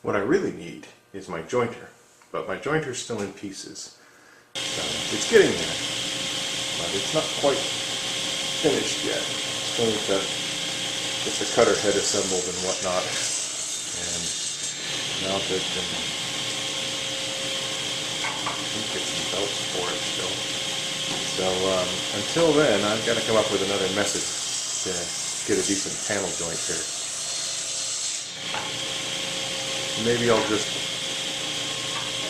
What I really need is my jointer, but my jointer's still in pieces. It's getting there, but it's not quite finished yet. Still need to get the cutter head assembled and whatnot, and mount it, and get some belts for it still. So until then, I've got to come up with another method to get a decent panel joint here. Maybe I'll just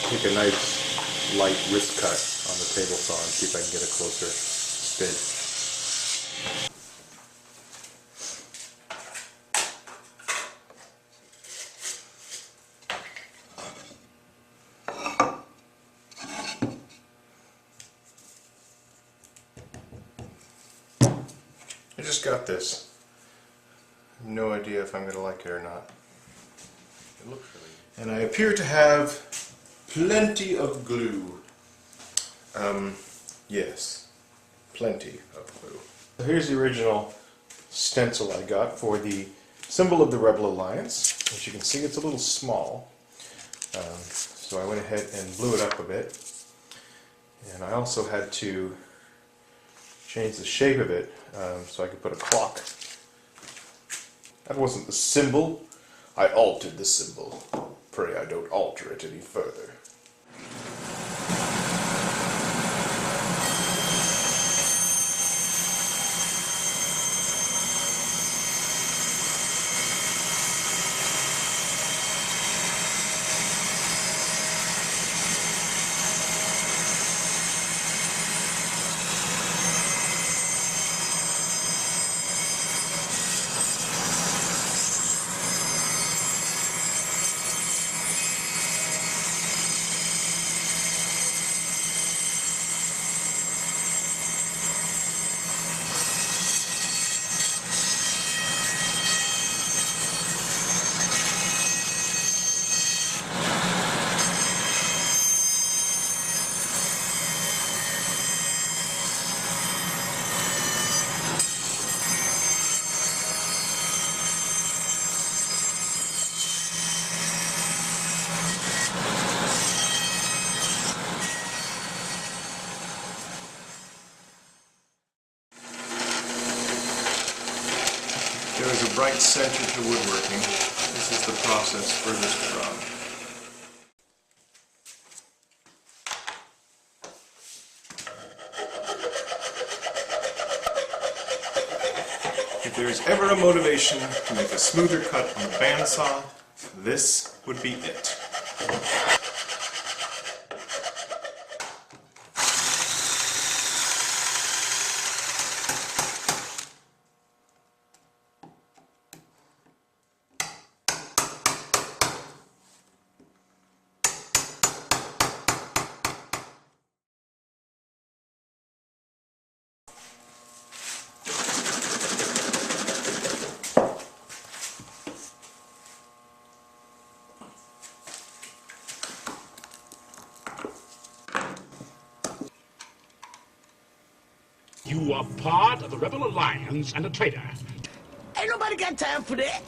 take a nice light wrist cut on the table saw and see if I can get a closer fit. I just got this. I have no idea if I'm going to like it or not. It looks really good. And I appear to have plenty of glue. Yes, plenty of glue. So here's the original stencil I got for the symbol of the Rebel Alliance. As you can see, it's a little small. So I went ahead and blew it up a bit. And I also had to change the shape of it so I could put a clock. That wasn't the symbol. I altered the symbol. Pray I don't alter it any further. There is a bright center to woodworking. This is the process furthest from. If there is ever a motivation to make a smoother cut on a bandsaw, this would be it. You are part of the Rebel Alliance and a traitor. Ain't nobody got time for that.